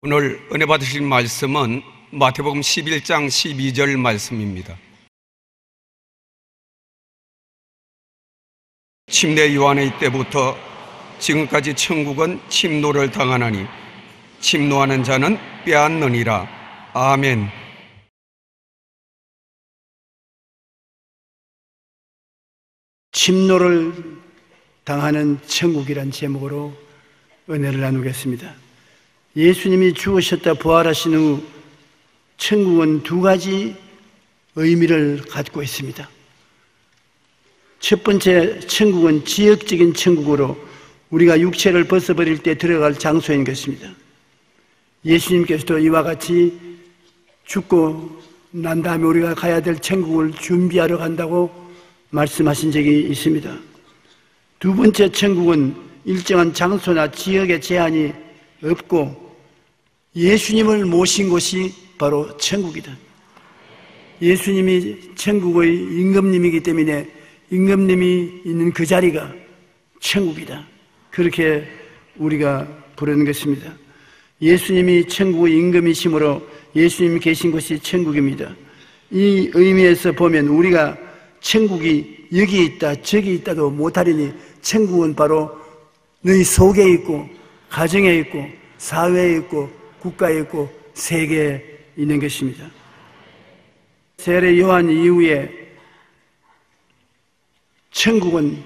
오늘 은혜 받으실 말씀은 마태복음 11장 12절 말씀입니다. 침례 요한의 때부터 지금까지 천국은 침노를 당하나니 침노하는 자는 빼앗느니라. 아멘. 침노를 당하는 천국이란 제목으로 은혜를 나누겠습니다. 예수님이 죽으셨다 부활하신 후 천국은 두 가지 의미를 갖고 있습니다. 첫 번째, 천국은 지역적인 천국으로 우리가 육체를 벗어버릴 때 들어갈 장소인 것입니다. 예수님께서도 이와 같이 죽고 난 다음에 우리가 가야 될 천국을 준비하러 간다고 말씀하신 적이 있습니다. 두 번째, 천국은 일정한 장소나 지역의 제한이 없고 예수님을 모신 곳이 바로 천국이다. 예수님이 천국의 임금님이기 때문에 임금님이 있는 그 자리가 천국이다. 그렇게 우리가 부르는 것입니다. 예수님이 천국의 임금이시므로 예수님이 계신 곳이 천국입니다. 이 의미에서 보면 우리가 천국이 여기 있다 저기 있다도 못하리니 천국은 바로 너희 속에 있고 가정에 있고 사회에 있고 국가에 있고 세계에 있는 것입니다. 세례 요한 이후에 천국은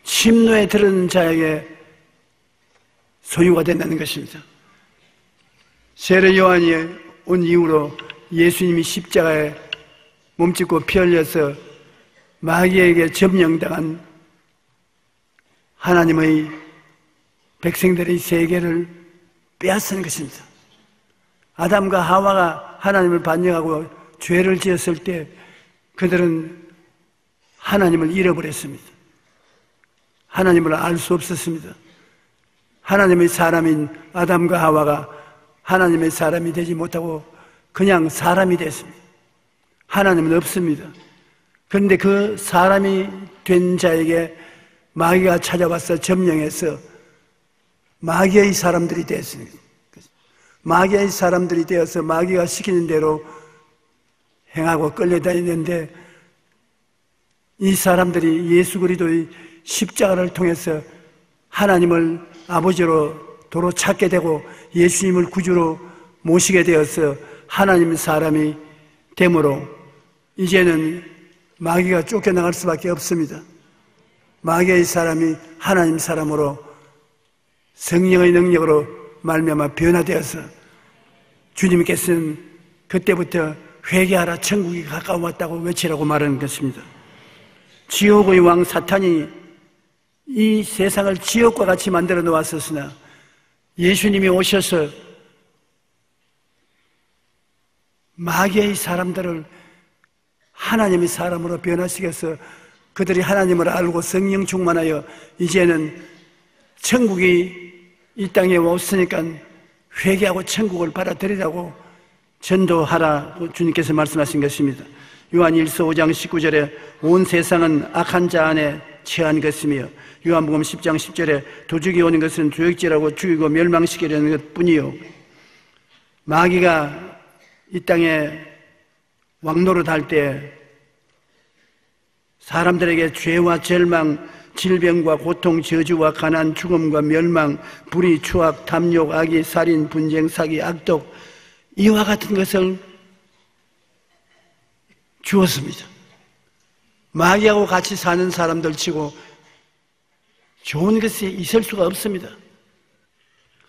침노에 들은 자에게 소유가 된다는 것입니다. 세례 요한이 온 이후로 예수님이 십자가에 몸짓고 피 흘려서 마귀에게 점령당한 하나님의 백성들의 세계를 빼앗은 것입니다. 아담과 하와가 하나님을 반역하고 죄를 지었을 때 그들은 하나님을 잃어버렸습니다. 하나님을 알 수 없었습니다. 하나님의 사람인 아담과 하와가 하나님의 사람이 되지 못하고 그냥 사람이 됐습니다. 하나님은 없습니다. 그런데 그 사람이 된 자에게 마귀가 찾아와서 점령해서 마귀의 사람들이 되었습니다. 마귀의 사람들이 되어서 마귀가 시키는 대로 행하고 끌려다니는데 이 사람들이 예수 그리스도의 십자가를 통해서 하나님을 아버지로 도로 찾게 되고 예수님을 구주로 모시게 되어서 하나님 사람이 되므로 이제는 마귀가 쫓겨나갈 수밖에 없습니다. 마귀의 사람이 하나님 사람으로 성령의 능력으로 말미암아 변화되어서 주님께서는 그때부터 회개하라 천국이 가까워 왔다고 외치라고 말하는 것입니다. 지옥의 왕 사탄이 이 세상을 지옥과 같이 만들어 놓았었으나 예수님이 오셔서 마귀의 사람들을 하나님의 사람으로 변화시켜서 그들이 하나님을 알고 성령 충만하여 이제는 천국이 이 땅에 왔으니까 회개하고 천국을 받아들이라고 전도하라고 주님께서 말씀하신 것입니다. 요한 1서 5장 19절에 온 세상은 악한 자 안에 처한 것이며 요한복음 10장 10절에 도적이 오는 것은 조역질하고 죽이고 멸망시키려는 것뿐이요 마귀가 이 땅에 왕노릇할 때 사람들에게 죄와 절망, 질병과 고통, 저주와 가난, 죽음과 멸망, 불의, 추악, 탐욕, 악의, 살인, 분쟁, 사기, 악독 이와 같은 것을 주었습니다. 마귀하고 같이 사는 사람들 치고 좋은 것이 있을 수가 없습니다.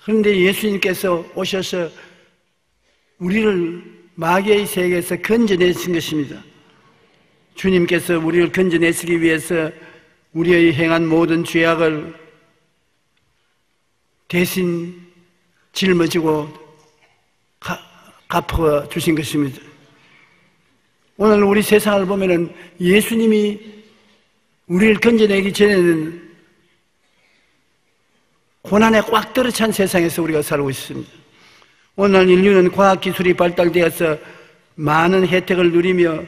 그런데 예수님께서 오셔서 우리를 마귀의 세계에서 건져내신 것입니다. 주님께서 우리를 건져내시기 위해서 우리의 행한 모든 죄악을 대신 짊어지고 갚아주신 것입니다. 오늘 우리 세상을 보면은 예수님이 우리를 건져내기 전에는 고난에 꽉 들어찬 세상에서 우리가 살고 있습니다. 오늘 인류는 과학기술이 발달되어서 많은 혜택을 누리며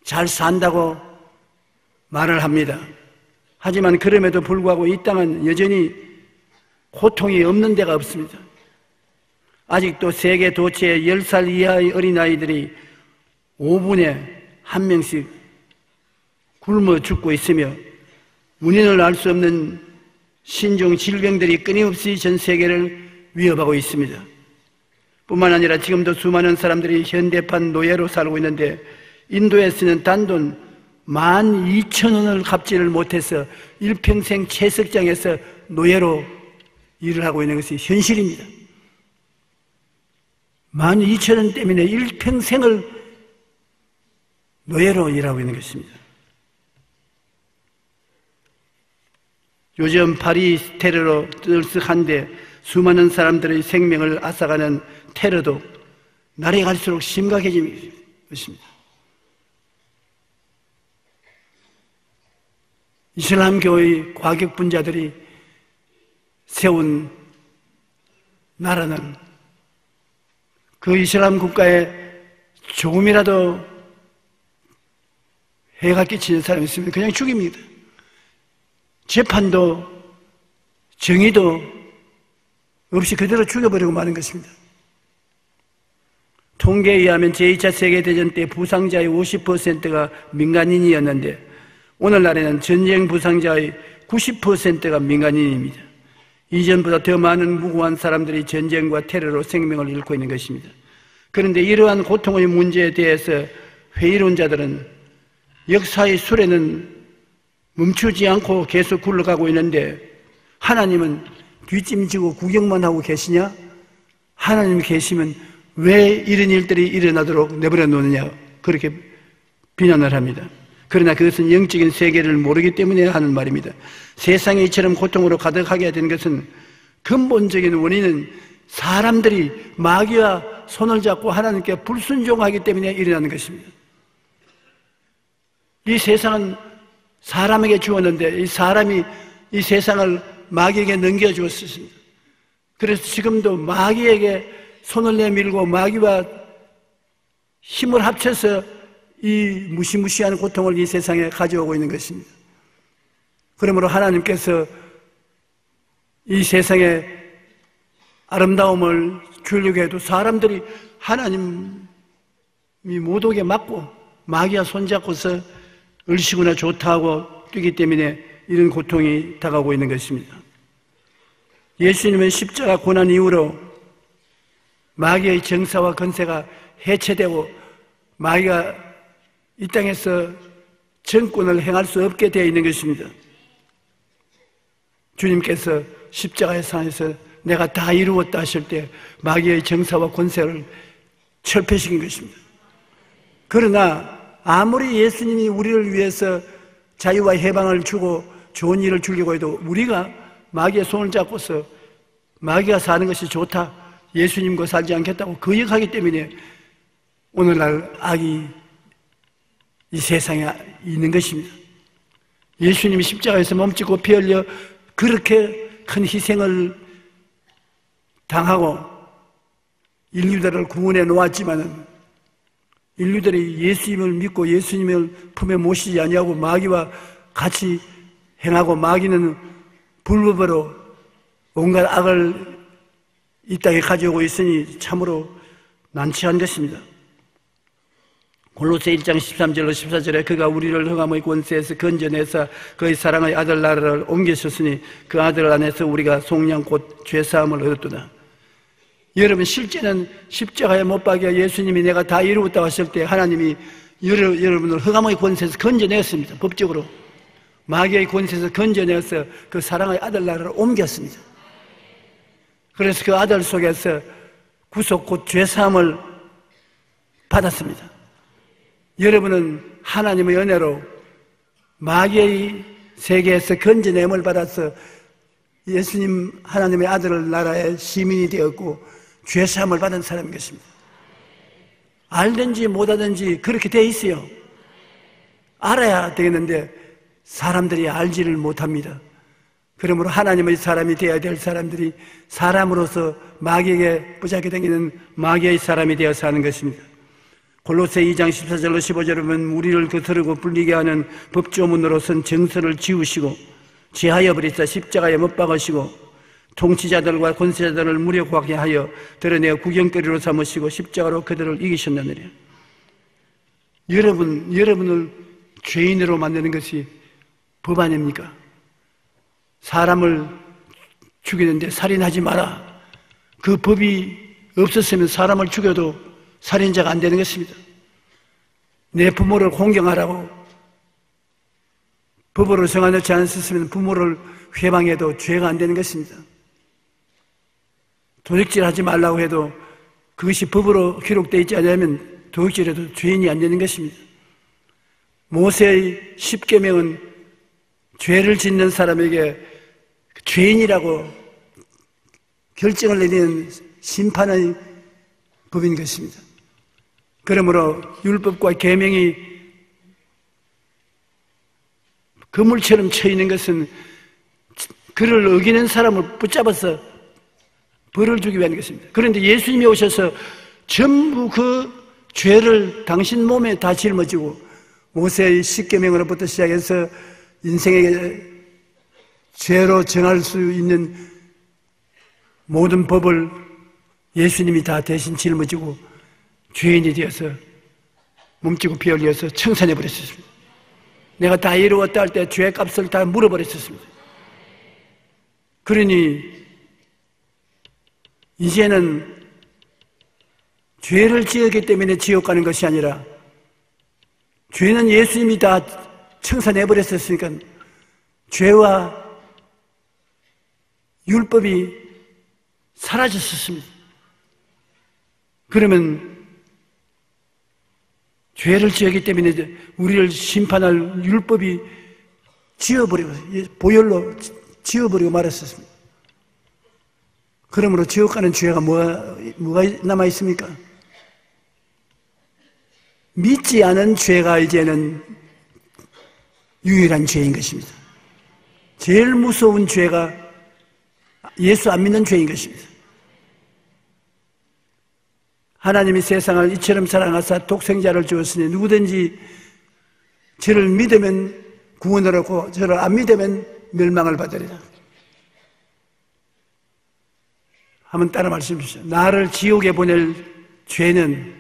잘 산다고 말을 합니다. 하지만 그럼에도 불구하고 이 땅은 여전히 고통이 없는 데가 없습니다. 아직도 세계 도처에 10살 이하의 어린아이들이 5분에 1명씩 굶어 죽고 있으며 원인을 알 수 없는 신종 질병들이 끊임없이 전 세계를 위협하고 있습니다. 뿐만 아니라 지금도 수많은 사람들이 현대판 노예로 살고 있는데 인도에서는 단돈 12,000원을 갚지를 못해서 일평생 채석장에서 노예로 일을 하고 있는 것이 현실입니다. 12,000원 때문에 일평생을 노예로 일하고 있는 것입니다. 요즘 파리 테러로 들썩한데 수많은 사람들의 생명을 앗아가는 테러도 날이 갈수록 심각해지고 있습니다. 이슬람교의 과격분자들이 세운 나라는 그 이슬람 국가에 조금이라도 해가 끼치는 사람이 있으면 그냥 죽입니다. 재판도 정의도 없이 그대로 죽여버리고 마는 것입니다. 통계에 의하면 제2차 세계대전 때 부상자의 50%가 민간인이었는데 오늘날에는 전쟁 부상자의 90%가 민간인입니다. 이전보다 더 많은 무고한 사람들이 전쟁과 테러로 생명을 잃고 있는 것입니다. 그런데 이러한 고통의 문제에 대해서 회의론자들은 역사의 수레는 멈추지 않고 계속 굴러가고 있는데 하나님은 뒷짐지고 구경만 하고 계시냐? 하나님이 계시면 왜 이런 일들이 일어나도록 내버려 놓느냐? 그렇게 비난을 합니다. 그러나 그것은 영적인 세계를 모르기 때문에 하는 말입니다. 세상이 이처럼 고통으로 가득하게 된 것은 근본적인 원인은 사람들이 마귀와 손을 잡고 하나님께 불순종하기 때문에 일어나는 것입니다. 이 세상은 사람에게 주었는데 이 사람이 이 세상을 마귀에게 넘겨주었습니다. 그래서 지금도 마귀에게 손을 내밀고 마귀와 힘을 합쳐서 이 무시무시한 고통을 이 세상에 가져오고 있는 것입니다. 그러므로 하나님께서 이 세상에 아름다움을 주려고 해도 사람들이 하나님이 못 오게 막고 마귀와 손잡고서 얼씨구나 좋다 하고 뛰기 때문에 이런 고통이 다가오고 있는 것입니다. 예수님은 십자가 고난 이후로 마귀의 정사와 권세가 해체되고 마귀가 이 땅에서 정권을 행할 수 없게 되어 있는 것입니다. 주님께서 십자가의 상에서 내가 다 이루었다 하실 때 마귀의 정사와 권세를 철폐시킨 것입니다. 그러나 아무리 예수님이 우리를 위해서 자유와 해방을 주고 좋은 일을 주려고 해도 우리가 마귀의 손을 잡고서 마귀가 사는 것이 좋다, 예수님과 살지 않겠다고 거역하기 때문에 오늘날 악이 이 세상에 있는 것입니다. 예수님이 십자가에서 몸짓고 피 흘려 그렇게 큰 희생을 당하고 인류들을 구원해 놓았지만은 인류들이 예수님을 믿고 예수님을 품에 모시지 아니하고 마귀와 같이 행하고 마귀는 불법으로 온갖 악을 이 땅에 가져오고 있으니 참으로 난처한 것입니다. 골로새 1장 13절로 14절에 그가 우리를 흑암의 권세에서 건져내사 그의 사랑의 아들 나라를 옮기셨으니 그 아들 안에서 우리가 속량 곧 죄사함을 얻었도다. 여러분, 실제는 십자가에 못 박여 예수님이 내가 다 이루었다고 하실 때 하나님이 여러분을 흑암의 권세에서 건져냈습니다. 법적으로 마귀의 권세에서 건져내서 그 사랑의 아들 나라를 옮겼습니다. 그래서 그 아들 속에서 구속 곧 죄사함을 받았습니다. 여러분은 하나님의 은혜로 마귀의 세계에서 건져냄을 받아서 예수님 하나님의 아들 나라의 시민이 되었고 죄사함을 받은 사람인 것입니다. 알든지 못하든지 그렇게 돼 있어요. 알아야 되겠는데 사람들이 알지를 못합니다. 그러므로 하나님의 사람이 되어야 될 사람들이 사람으로서 마귀에게 부잡게 당기는 마귀의 사람이 되어서 하는 것입니다. 골로새 2장 14절로 15절에 보면 우리를 거스르고 불리게 하는 법조문으로선 정서를 지우시고 제하여 버리사 십자가에 못 박으시고 통치자들과 권세자들을 무력하게 하여 드러내어 구경거리로 삼으시고 십자가로 그들을 이기셨느니라. 여러분을 죄인으로 만드는 것이 법 아닙니까? 사람을 죽이는데 살인하지 마라. 그 법이 없었으면 사람을 죽여도 살인자가 안 되는 것입니다. 내 부모를 공경하라고 법으로 정해놓지 않았으면 부모를 회방해도 죄가 안 되는 것입니다. 도둑질하지 말라고 해도 그것이 법으로 기록되어 있지 않으면 도둑질해도 죄인이 안 되는 것입니다. 모세의 10계명은 죄를 짓는 사람에게 죄인이라고 결정을 내리는 심판의 법인 것입니다. 그러므로 율법과 계명이 그물처럼 쳐있는 것은 그를 어기는 사람을 붙잡아서 벌을 주기 위한 것입니다. 그런데 예수님이 오셔서 전부 그 죄를 당신 몸에 다 짊어지고 모세의 10계명으로부터 시작해서 인생에게 죄로 정할 수 있는 모든 법을 예수님이 다 대신 짊어지고 죄인이 되어서 몸지고 피 흘려서 청산해 버렸습니다. 내가 다 이루었다 할 때 죄값을 다 물어버렸습니다. 그러니 이제는 죄를 지었기 때문에 지옥 가는 것이 아니라 죄는 예수님이 다 청산해 버렸었으니까 죄와 율법이 사라졌었습니다. 그러면 죄를 지었기 때문에 우리를 심판할 율법이 지워버리고 보혈로 지워버리고 말았었습니다. 그러므로 지옥 가는 죄가 뭐가 남아있습니까? 믿지 않은 죄가 이제는 유일한 죄인 것입니다. 제일 무서운 죄가 예수 안 믿는 죄인 것입니다. 하나님이 세상을 이처럼 사랑하사 독생자를 주었으니 누구든지 저를 믿으면 구원을 얻고 저를 안 믿으면 멸망을 받으리라. 한번 따라 말씀해 주시죠. 나를 지옥에 보낼 죄는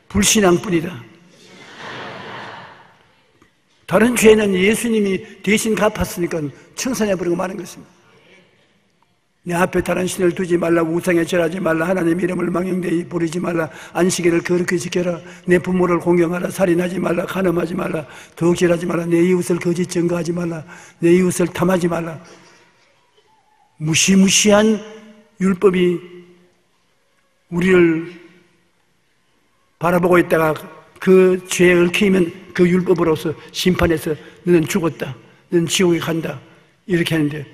불신앙뿐이다. 다른 죄는 예수님이 대신 갚았으니까 청산해버리고 마는 것입니다. 내 앞에 다른 신을 두지 말라, 우상에 절하지 말라, 하나님 이름을 망령되이 부르지 말라, 안식일을 거룩히 지켜라, 내 부모를 공경하라, 살인하지 말라, 간음하지 말라, 도둑질하지 말라, 내 이웃을 거짓 증거하지 말라, 내 이웃을 탐하지 말라. 무시무시한 율법이 우리를 바라보고 있다가 그 죄에 얽히면 그 율법으로서 심판해서 너는 죽었다, 너는 지옥에 간다 이렇게 하는데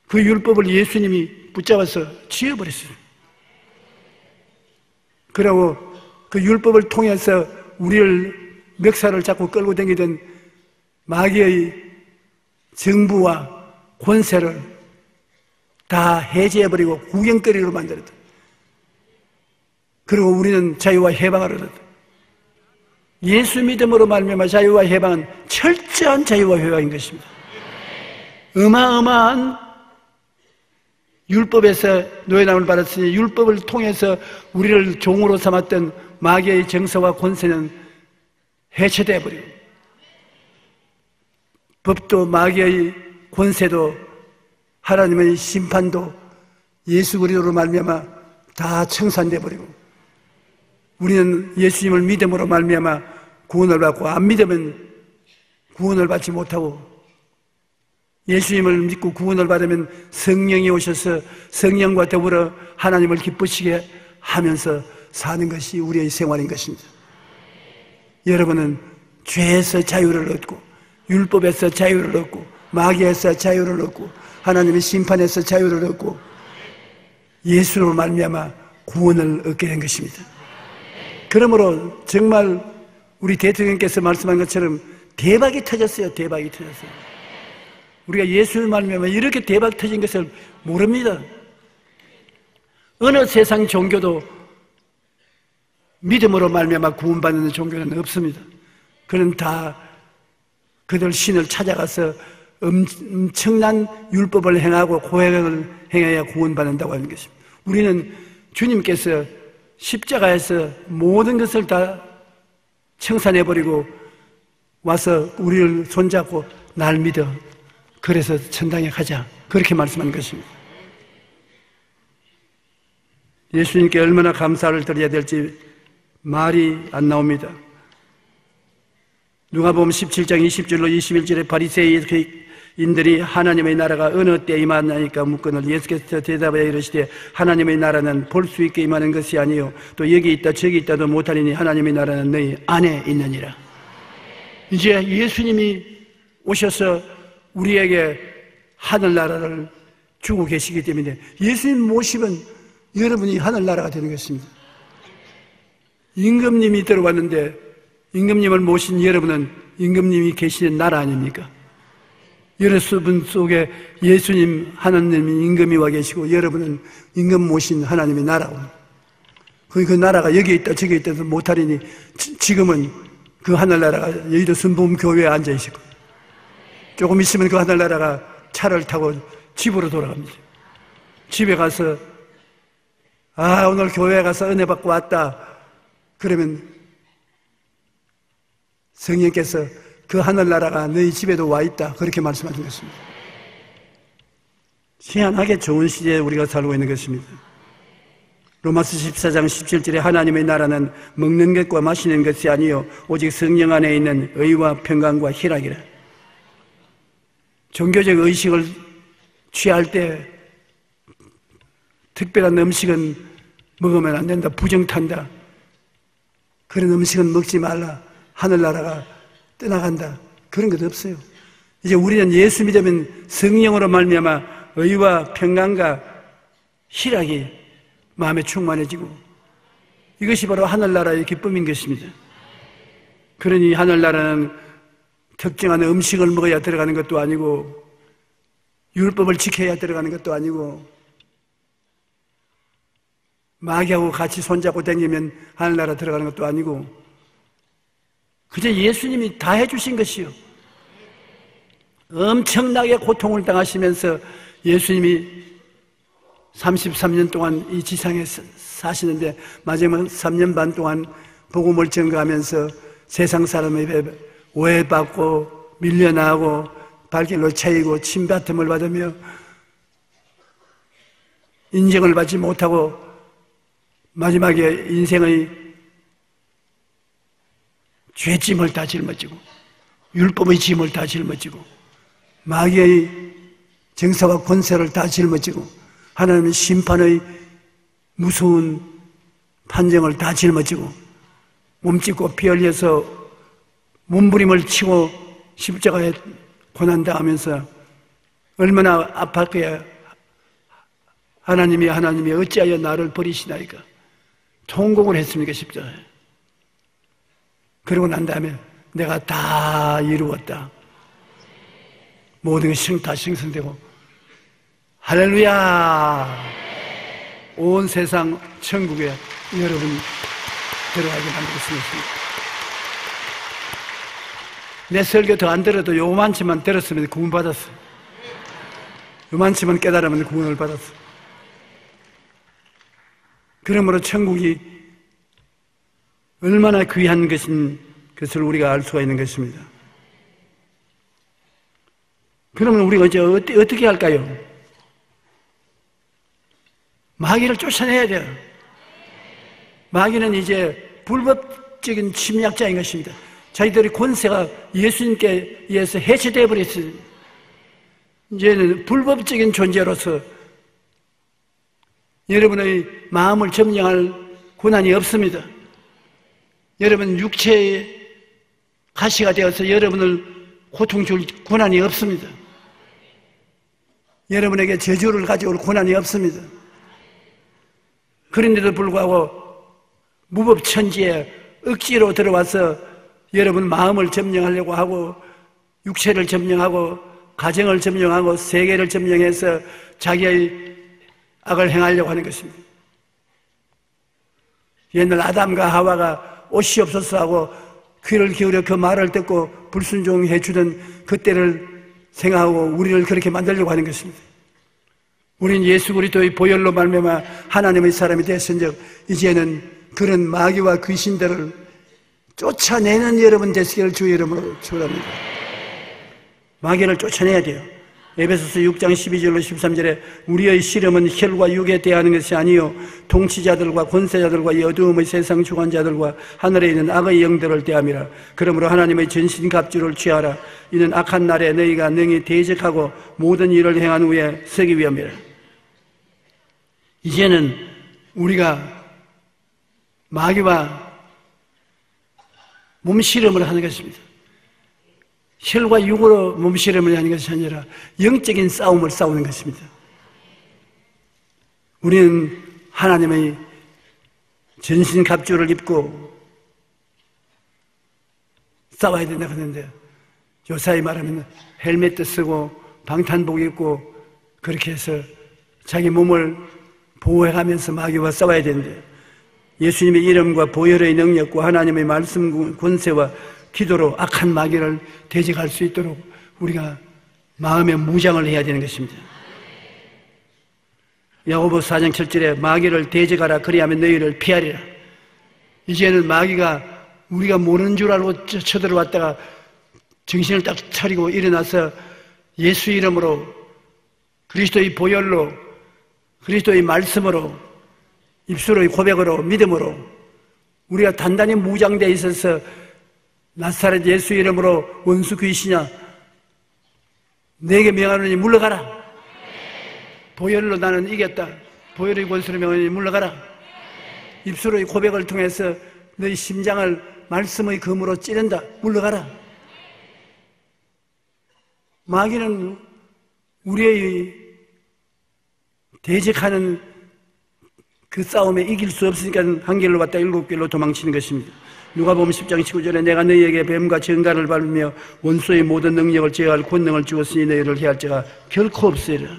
그 율법을 예수님이 붙잡아서 지워버렸어요. 그리고 그 율법을 통해서 우리를 멱살을 잡고 끌고 다니던 마귀의 정부와 권세를 다 해제해버리고 구경거리로 만들었다. 그리고 우리는 자유와 해방을 얻었다. 예수 믿음으로 말미암아 자유와 해방은 철저한 자유와 해방인 것입니다. 어마어마한 율법에서 노예남을 받았으니 율법을 통해서 우리를 종으로 삼았던 마귀의 정서와 권세는 해체되어 버리고 법도 마귀의 권세도 하나님의 심판도 예수 그리스도로 말미암아 다 청산되어 버리고 우리는 예수님을 믿음으로 말미암아 구원을 받고 안 믿으면 구원을 받지 못하고 예수님을 믿고 구원을 받으면 성령이 오셔서 성령과 더불어 하나님을 기쁘시게 하면서 사는 것이 우리의 생활인 것입니다. 여러분은 죄에서 자유를 얻고 율법에서 자유를 얻고 마귀에서 자유를 얻고 하나님의 심판에서 자유를 얻고 예수로 말미암아 구원을 얻게 된 것입니다. 그러므로 정말 우리 대통령께서 말씀한 것처럼 대박이 터졌어요. 대박이 터졌어요. 우리가 예수를 말미암아 이렇게 대박 터진 것을 모릅니다. 어느 세상 종교도 믿음으로 말미암아 구원받는 종교는 없습니다. 그는 다 그들 신을 찾아가서 엄청난 율법을 행하고 고행을 행해야 구원받는다고 하는 것입니다. 우리는 주님께서 십자가에서 모든 것을 다 청산해버리고 와서 우리를 손잡고 날 믿어. 그래서 천당에 가자. 그렇게 말씀한 것입니다. 예수님께 얼마나 감사를 드려야 될지 말이 안 나옵니다. 누가복음 17장 20절로 21절에 바리새인들이 하나님의 나라가 어느 때 임하나이까 묻거늘 예수께서 대답하여 이르시되 하나님의 나라는 볼 수 있게 임하는 것이 아니요 또 여기 있다 저기 있다도 못하리니 하나님의 나라는 너희 안에 있느니라. 이제 예수님이 오셔서 우리에게 하늘나라를 주고 계시기 때문에 예수님 모시면 여러분이 하늘나라가 되는 것입니다. 임금님이 들어왔는데 임금님을 모신 여러분은 임금님이 계시는 나라 아닙니까? 여러분 속에 예수님 하나님이 임금이 와 계시고 여러분은 임금 모신 하나님의 나라고 그 나라가 여기 있다 저기 있다도 못하리니 지금은 그 하늘나라가 여의도 순복음교회에 앉아있고 조금 있으면 그 하늘나라가 차를 타고 집으로 돌아갑니다. 집에 가서 오늘 교회에 가서 은혜 받고 왔다 그러면 성령께서 그 하늘나라가 너희 집에도 와 있다 그렇게 말씀하신 것입니다. 희한하게 좋은 시대에 우리가 살고 있는 것입니다. 로마서 14장 17절에 하나님의 나라는 먹는 것과 마시는 것이 아니요 오직 성령 안에 있는 의와 평강과 희락이라. 종교적 의식을 취할 때 특별한 음식은 먹으면 안 된다, 부정탄다, 그런 음식은 먹지 말라, 하늘나라가 떠나간다, 그런 것 없어요. 이제 우리는 예수 믿으면 성령으로 말미암아 의와 평강과 희락이 마음에 충만해지고 이것이 바로 하늘나라의 기쁨인 것입니다. 그러니 하늘나라는 특정한 음식을 먹어야 들어가는 것도 아니고 율법을 지켜야 들어가는 것도 아니고 마귀하고 같이 손잡고 다니면 하늘나라 들어가는 것도 아니고 그저 예수님이 다 해주신 것이요. 엄청나게 고통을 당하시면서 예수님이 33년 동안 이 지상에 사시는데 마지막 3년 반 동안 복음을 전가하면서 세상 사람의 오해받고 밀려나고 발길로 차이고 침뱉음을 받으며 인정을 받지 못하고 마지막에 인생의 죄짐을 다 짊어지고 율법의 짐을 다 짊어지고 마귀의 정사와 권세를 다 짊어지고 하나님의 심판의 무서운 판정을 다 짊어지고 몸짓고 피 흘려서 몸부림을 치고 십자가에 고난당하면서 얼마나 아팠게야. 하나님이 어찌하여 나를 버리시나이까 통곡을 했습니까 십자가에. 그러고 난 다음에 내가 다 이루었다, 모든 것이 다 생성되고 할렐루야, 온 세상 천국에 여러분 들어가게 만들었습니다. 내 설교 더 안 들어도 요만치만 들었으면 구원 받았어. 요만치만 깨달으면 구원을 받았어. 그러므로 천국이 얼마나 귀한 것인 것을 우리가 알 수가 있는 것입니다. 그러면 우리가 이제 어떻게 할까요? 마귀를 쫓아내야 돼요. 마귀는 이제 불법적인 침략자인 것입니다. 자기들의 권세가 예수님께 의해서 해체되어 버렸어요. 이제는 불법적인 존재로서 여러분의 마음을 점령할 권한이 없습니다. 여러분 육체의 가시가 되어서 여러분을 고통 줄 권한이 없습니다. 여러분에게 저주를 가져올 권한이 없습니다. 그런데도 불구하고 무법천지에 억지로 들어와서 여러분 마음을 점령하려고 하고 육체를 점령하고 가정을 점령하고 세계를 점령해서 자기의 악을 행하려고 하는 것입니다. 옛날 아담과 하와가 옷이 없어서 하고 귀를 기울여 그 말을 듣고 불순종해 주던 그때를 생각하고 우리를 그렇게 만들려고 하는 것입니다. 우리는 예수 그리스도의 보혈로 말미암아 하나님의 사람이 되었은즉 이제는 그런 마귀와 귀신들을 쫓아내는 여러분 되시기를 주의 이름으로 축원합니다. 마귀를 쫓아내야 돼요. 에베소서 6장 12절로 13절에 우리의 씨름은 혈과 육에 대하는 것이 아니요 통치자들과 권세자들과 이 어두움의 세상 주관자들과 하늘에 있는 악의 영들을 대함이라. 그러므로 하나님의 전신갑주를 취하라. 이는 악한 날에 너희가 능히 대적하고 모든 일을 행한 후에 서기 위함이라. 이제는 우리가 마귀와 몸씨름을 하는 것입니다. 혈과 육으로 몸씨름을 하는 것이 아니라 영적인 싸움을 싸우는 것입니다. 우리는 하나님의 전신갑주를 입고 싸워야 된다고 하는데 요사이 말하면 헬멧도 쓰고 방탄복 입고 그렇게 해서 자기 몸을 보호해가면서 마귀와 싸워야 되는데 예수님의 이름과 보혈의 능력과 하나님의 말씀 권세와 기도로 악한 마귀를 대적할 수 있도록 우리가 마음의 무장을 해야 되는 것입니다. 야고보서 4장 7절에 마귀를 대적하라 그리하면 너희를 피하리라. 이제는 마귀가 우리가 모르는 줄 알고 쳐들어왔다가 정신을 딱 차리고 일어나서 예수 이름으로 그리스도의 보혈로 그리스도의 말씀으로 입술의 고백으로 믿음으로 우리가 단단히 무장되어 있어서 나사렛 예수 이름으로 원수 귀신아 내게 명하노니 물러가라. 보혈로 나는 이겼다. 보혈의 권수로 명하노니 물러가라. 입술의 고백을 통해서 너희 심장을 말씀의 검으로 찌른다. 물러가라. 마귀는 우리의 대적하는 그 싸움에 이길 수 없으니까 한 길로 왔다 일곱 길로 도망치는 것입니다. 누가복음 10장 19절에 내가 너희에게 뱀과 정갈을 밟으며 원수의 모든 능력을 제어할 권능을 주었으니 너희를 해할 자가 결코 없으리라.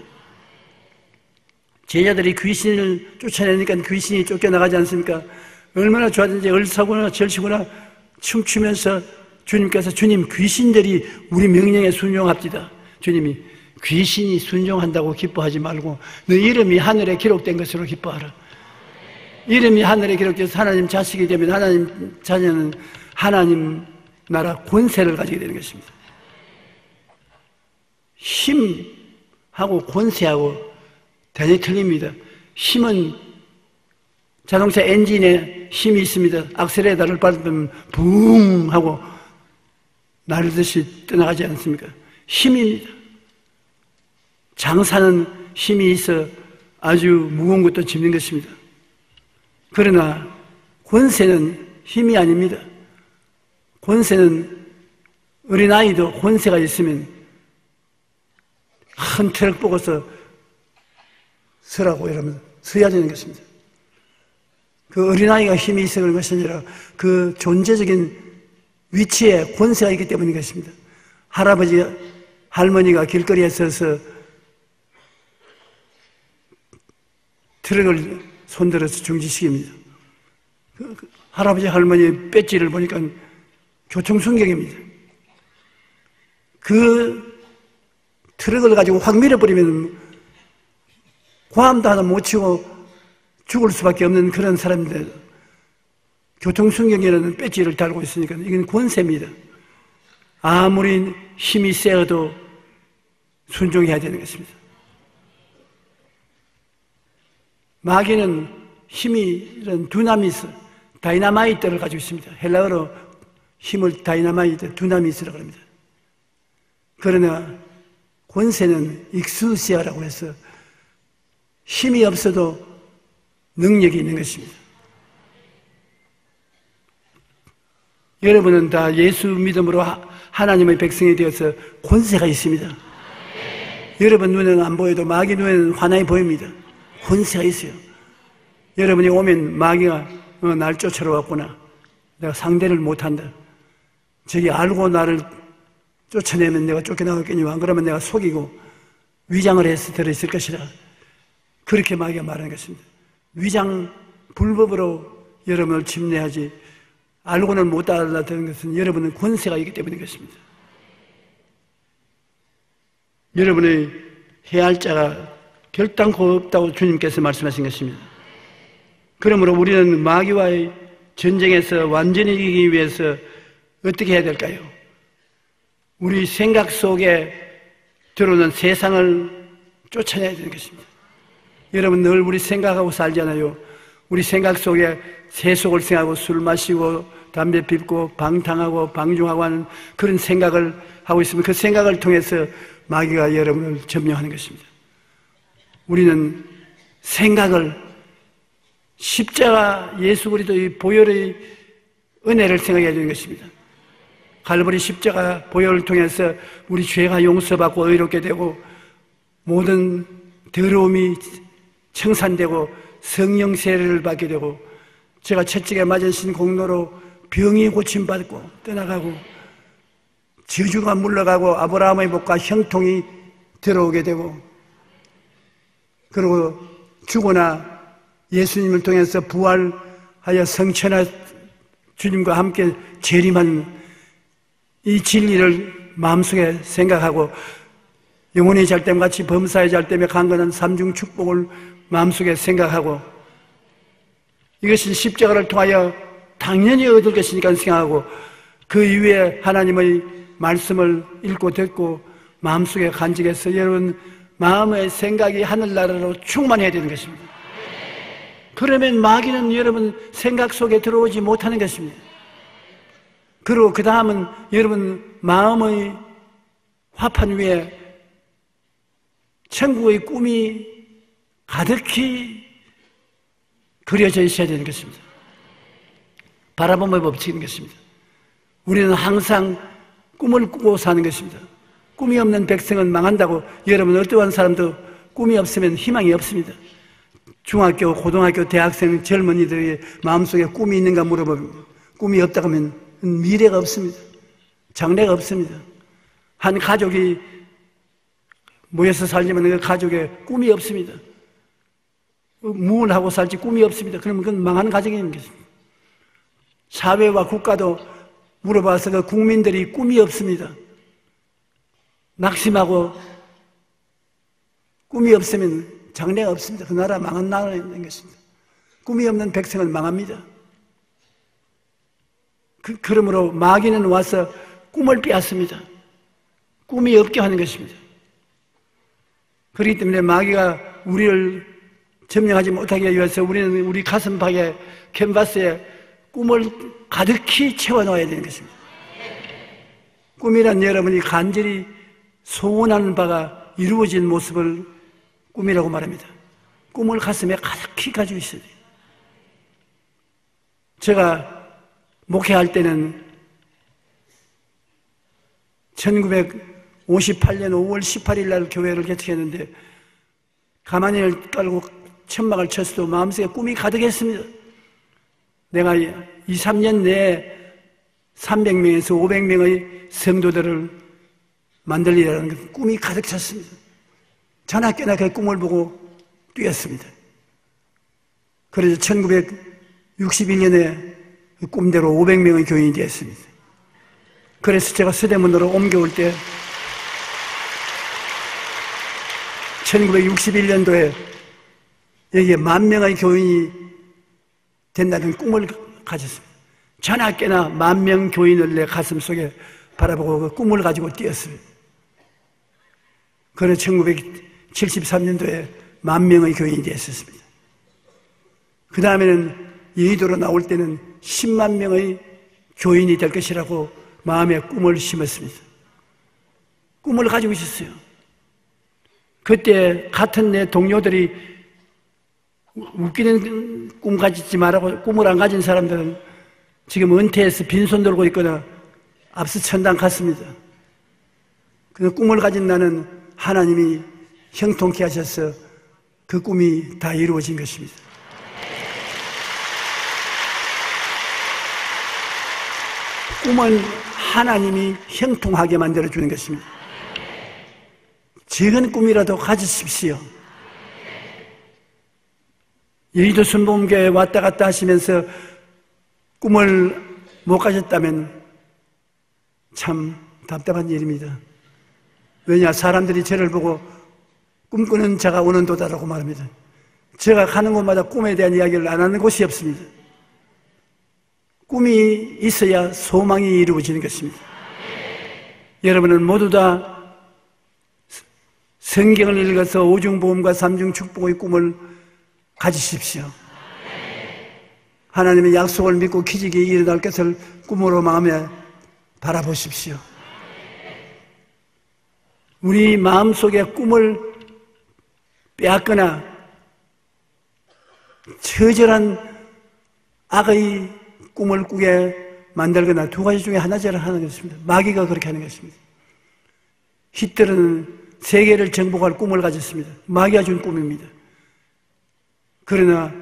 제자들이 귀신을 쫓아내니까 귀신이 쫓겨나가지 않습니까? 얼마나 좋았는지 얼싸구나 절치구나 춤추면서 주님께서 주님 귀신들이 우리 명령에 순종합디다. 주님이 귀신이 순종한다고 기뻐하지 말고 너 이름이 하늘에 기록된 것으로 기뻐하라. 이름이 하늘에 기록돼서 하나님 자식이 되면 하나님 자녀는 하나님 나라 권세를 가지게 되는 것입니다. 힘하고 권세하고 대단히 틀립니다. 힘은 자동차 엔진에 힘이 있습니다. 악셀레이터를 밟으면 붕 하고 날듯이 떠나가지 않습니까? 힘입니다. 장사는 힘이 있어 아주 무거운 것도 짚는 것입니다. 그러나 권세는 힘이 아닙니다. 권세는 어린아이도 권세가 있으면 큰 트럭 보고서 서라고 이러면 서야 되는 것입니다. 그 어린아이가 힘이 있어 그런 것이 아니라 그 존재적인 위치에 권세가 있기 때문인 것입니다. 할아버지, 할머니가 길거리에 서서 트럭을 손들어서 중지시킵니다. 할아버지, 할머니 배지를 보니까 교통순경입니다. 그 트럭을 가지고 확 밀어버리면 고함도 하나 못 치고 죽을 수밖에 없는 그런 사람인데 교통순경이라는 배지를 달고 있으니까 이건 권세입니다. 아무리 힘이 세어도 순종해야 되는 것입니다. 마귀는 힘이 이런 두나미스, 다이나마이트를 가지고 있습니다. 헬라어로 힘을 다이나마이트, 두나미스라고 합니다. 그러나 권세는 익수시아라고 해서 힘이 없어도 능력이 있는 것입니다. 여러분은 다 예수 믿음으로 하나님의 백성이 되어서 권세가 있습니다. 여러분 눈에는 안 보여도 마귀 눈에는 환하게 보입니다. 권세가 있어요. 여러분이 오면 마귀가 날 쫓아러 왔구나. 내가 상대를 못한다. 저기 알고 나를 쫓아내면 내가 쫓겨나갔겠니? 안 그러면 내가 속이고 위장을 해서 들어있을 것이라. 그렇게 마귀가 말하는 것입니다. 위장, 불법으로 여러분을 침례하지 알고는 못 알아듣는 것은 여러분은 권세가 있기 때문인 것입니다. 여러분의 해야 할 자가 결단코 없다고 주님께서 말씀하신 것입니다. 그러므로 우리는 마귀와의 전쟁에서 완전히 이기기 위해서 어떻게 해야 될까요? 우리 생각 속에 들어오는 세상을 쫓아내야 되는 것입니다. 여러분 늘 우리 생각하고 살잖아요. 우리 생각 속에 세속을 생각하고 술 마시고 담배 피우고 방탕하고 방종하고 하는 그런 생각을 하고 있으면 그 생각을 통해서 마귀가 여러분을 점령하는 것입니다. 우리는 생각을 십자가 예수 그리스도의 보혈의 은혜를 생각해야 되는 것입니다. 갈보리 십자가 보혈을 통해서 우리 죄가 용서받고 의롭게 되고 모든 더러움이 청산되고 성령 세례를 받게 되고 제가 채찍에 맞으신 공로로 병이 고침받고 떠나가고 저주가 물러가고 아브라함의 복과 형통이 들어오게 되고 그리고 죽으나 예수님을 통해서 부활하여 성천하 주님과 함께 재림하는 이 진리를 마음속에 생각하고 영혼의 잘됨같이 범사의 잘됨에 강건한 삼중 축복을 마음속에 생각하고 이것은 십자가를 통하여 당연히 얻을 것이니까 생각하고 그 이후에 하나님의 말씀을 읽고 듣고 마음속에 간직해서 여러분 마음의 생각이 하늘나라로 충만해야 되는 것입니다. 그러면 마귀는 여러분 생각 속에 들어오지 못하는 것입니다. 그리고 그 다음은 여러분 마음의 화판 위에 천국의 꿈이 가득히 그려져 있어야 되는 것입니다. 바라봄의 법칙인 것입니다. 우리는 항상 꿈을 꾸고 사는 것입니다. 꿈이 없는 백성은 망한다고 여러분 어떠한 사람도 꿈이 없으면 희망이 없습니다. 중학교, 고등학교, 대학생 젊은이들의 마음속에 꿈이 있는가 물어보면 꿈이 없다고 하면 미래가 없습니다. 장래가 없습니다. 한 가족이 모여서 살지만 그 가족에 꿈이 없습니다. 무엇을 하고 살지 꿈이 없습니다. 그러면 그건 망하는 가정인 것입니다. 사회와 국가도 물어봐서 그 국민들이 꿈이 없습니다. 낙심하고 꿈이 없으면 장래가 없습니다. 그 나라 망한 나라인 것입니다. 꿈이 없는 백성은 망합니다. 그러므로 마귀는 와서 꿈을 빼앗습니다. 꿈이 없게 하는 것입니다. 그렇기 때문에 마귀가 우리를 점령하지 못하게 위해서 우리는 우리 가슴팍에 캔버스에 꿈을 가득히 채워넣어야 되는 것입니다. 꿈이란 여러분이 간절히 소원하는 바가 이루어진 모습을 꿈이라고 말합니다. 꿈을 가슴에 가득히 가지고 있어야 돼요. 제가 목회할 때는 1958년 5월 18일 날 교회를 개척했는데 가마니를 깔고 천막을 쳤어도 마음속에 꿈이 가득했습니다. 내가 2, 3년 내에 300명에서 500명의 성도들을 만들리라는 꿈이 가득 찼습니다. 전학교나 그 꿈을 보고 뛰었습니다. 그래서 1961년에 그 꿈대로 500명의 교인이 되었습니다. 그래서 제가 서대문으로 옮겨올 때 1961년도에 여기에 10,000명의 교인이 된다는 꿈을 가졌습니다. 전학교나 10,000명 교인을 내 가슴속에 바라보고 그 꿈을 가지고 뛰었습니다. 그래서 1973년도에 10,000명의 교인이 되었습니다. 그 다음에는 여의도로 나올 때는 10만 명의 교인이 될 것이라고 마음에 꿈을 심었습니다. 꿈을 가지고 있었어요. 그때 같은 내 동료들이 웃기는 꿈 가지지 말라고 꿈을 안 가진 사람들은 지금 은퇴해서 빈손 들고 있거나 앞서 천당 갔습니다. 그 꿈을 가진 나는 하나님이 형통케 하셔서 그 꿈이 다 이루어진 것입니다. 꿈은 하나님이 형통하게 만들어주는 것입니다. 작은 꿈이라도 가지십시오. 여의도 순복음교회에 왔다 갔다 하시면서 꿈을 못 가졌다면 참 답답한 일입니다. 왜냐, 사람들이 저를 보고 꿈꾸는 자가 오는 도다라고 말합니다. 제가 가는 곳마다 꿈에 대한 이야기를 안 하는 곳이 없습니다. 꿈이 있어야 소망이 이루어지는 것입니다. 여러분은 모두 다 성경을 읽어서 오중보험과 삼중축복의 꿈을 가지십시오. 하나님의 약속을 믿고 기적이 일어날 것을 꿈으로 마음에 바라보십시오. 우리 마음속에 꿈을 빼앗거나 처절한 악의 꿈을 꾸게 만들거나 두 가지 중에 하나를 하는 것입니다. 마귀가 그렇게 하는 것입니다. 히틀러는 세계를 정복할 꿈을 가졌습니다. 마귀가 준 꿈입니다. 그러나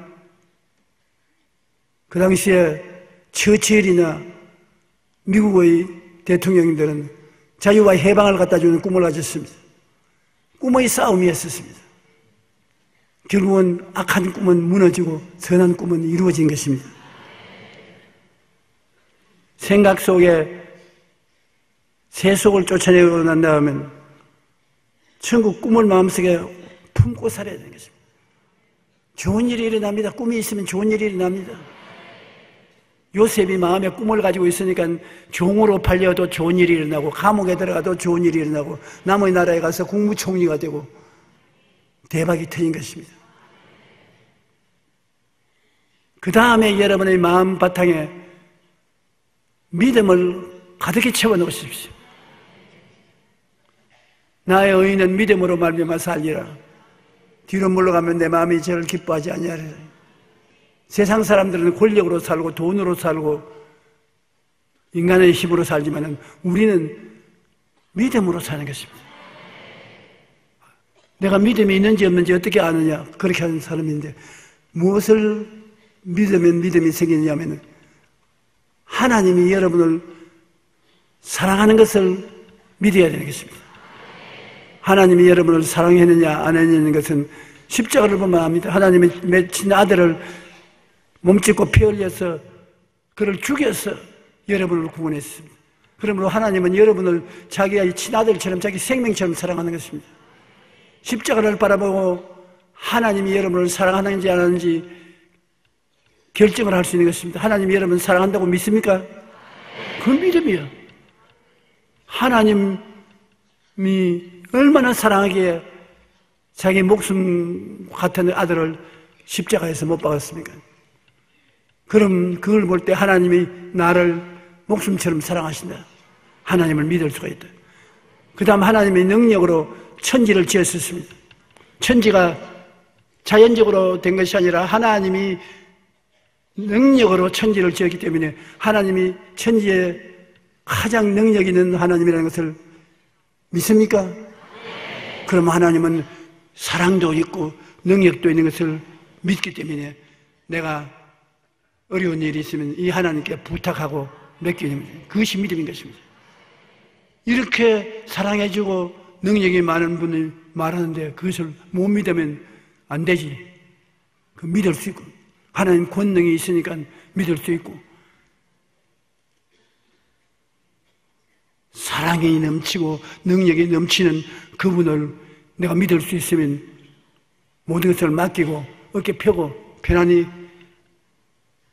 그 당시에 처칠이나 미국의 대통령들은 자유와 해방을 갖다 주는 꿈을 가졌습니다. 꿈의 싸움이었습니다. 결국은 악한 꿈은 무너지고 선한 꿈은 이루어진 것입니다. 생각 속에 세속을 쫓아내고 난 다음에 천국 꿈을 마음속에 품고 살아야 되는 것입니다. 좋은 일이 일어납니다. 꿈이 있으면 좋은 일이 일어납니다. 요셉이 마음에 꿈을 가지고 있으니까 종으로 팔려도 좋은 일이 일어나고 감옥에 들어가도 좋은 일이 일어나고 남의 나라에 가서 국무총리가 되고 대박이 터진 것입니다. 그 다음에 여러분의 마음 바탕에 믿음을 가득히 채워 놓으십시오. 나의 의인은 믿음으로 말미암아 살리라. 뒤로 물러가면 내 마음이 저를 기뻐하지 아니하리라. 세상 사람들은 권력으로 살고 돈으로 살고 인간의 힘으로 살지만 우리는 믿음으로 사는 것입니다. 내가 믿음이 있는지 없는지 어떻게 아느냐, 그렇게 하는 사람인데 무엇을 믿으면 믿음이 생기느냐면 하나님이 여러분을 사랑하는 것을 믿어야 되는 것입니다. 하나님이 여러분을 사랑했느냐 안 했느냐는 것은 십자가를 보면 압니다. 하나님이 맺힌 아들을 몸짓고 피 흘려서 그를 죽여서 여러분을 구원했습니다. 그러므로 하나님은 여러분을 자기의 친아들처럼 자기 생명처럼 사랑하는 것입니다. 십자가를 바라보고 하나님이 여러분을 사랑하는지 안 하는지 결정을 할 수 있는 것입니다. 하나님이 여러분을 사랑한다고 믿습니까? 그 믿음이요. 하나님이 얼마나 사랑하기에 자기 목숨 같은 아들을 십자가에서 못 박았습니까? 그럼 그걸 볼 때 하나님이 나를 목숨처럼 사랑하신다. 하나님을 믿을 수가 있다. 그 다음 하나님의 능력으로 천지를 지었습니다. 천지가 자연적으로 된 것이 아니라 하나님이 능력으로 천지를 지었기 때문에 하나님이 천지에 가장 능력 있는 하나님이라는 것을 믿습니까? 그럼 하나님은 사랑도 있고 능력도 있는 것을 믿기 때문에 내가 어려운 일이 있으면 이 하나님께 부탁하고 맡기는 겁니다. 그것이 믿음인 것입니다. 이렇게 사랑해주고 능력이 많은 분이 말하는데 그것을 못 믿으면 안 되지. 그 믿을 수 있고 하나님 권능이 있으니까 믿을 수 있고 사랑이 넘치고 능력이 넘치는 그분을 내가 믿을 수 있으면 모든 것을 맡기고 어깨 펴고 편안히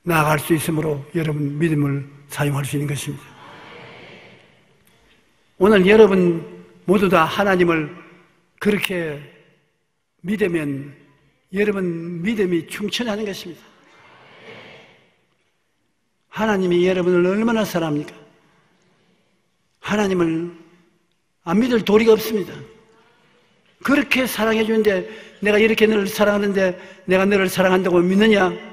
나아갈 수 있으므로 여러분 믿음을 사용할 수 있는 것입니다. 오늘 여러분 모두 다 하나님을 그렇게 믿으면 여러분 믿음이 충천하는 것입니다. 하나님이 여러분을 얼마나 사랑합니까? 하나님을 안 믿을 도리가 없습니다. 그렇게 사랑해 주는데 내가 이렇게 너를 사랑하는데 내가 너를 사랑한다고 믿느냐?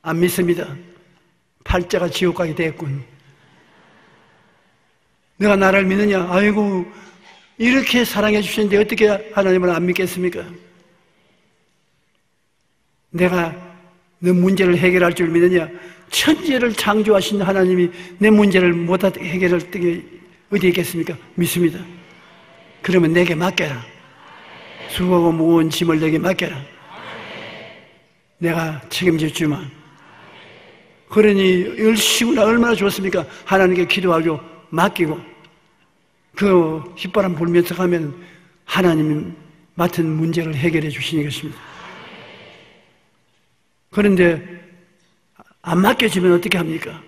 안 믿습니다. 팔자가 지옥 가게 됐군. 내가 나를 믿느냐? 아이고 이렇게 사랑해 주시는데 어떻게 하나님을 안 믿겠습니까? 내가 너 문제를 해결할 줄 믿느냐? 천지를 창조하신 하나님이 내 문제를 못 해결할 때 어디 있겠습니까? 믿습니다. 그러면 내게 맡겨라. 수고하고 무거운 짐을 내게 맡겨라. 내가 책임져 주마. 그러니 얼씨구나 얼마나 좋습니까? 하나님께 기도하고 맡기고 그 휘바람 불면서 가면 하나님이 맡은 문제를 해결해 주시는 것입니다. 그런데 안 맡겨지면 어떻게 합니까?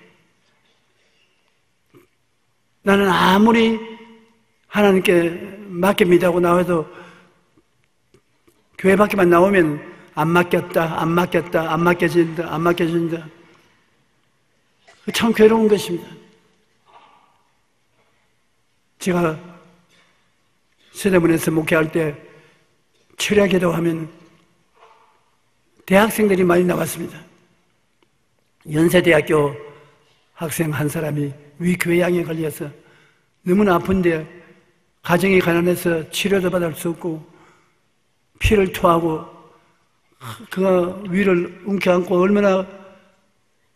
나는 아무리 하나님께 맡깁니다 하고 나와도 교회 밖에만 나오면 안 맡겼다, 안 맡겼다, 안 맡겨진다, 안 맡겨진다. 참 괴로운 것입니다. 제가 서대문에서 목회할 때 철야 기도하면 대학생들이 많이 나왔습니다. 연세대학교 학생 한 사람이 위궤양에 걸려서 너무나 아픈데 가정이 가난해서 치료도 받을 수 없고 피를 토하고 그가 위를 움켜안고 얼마나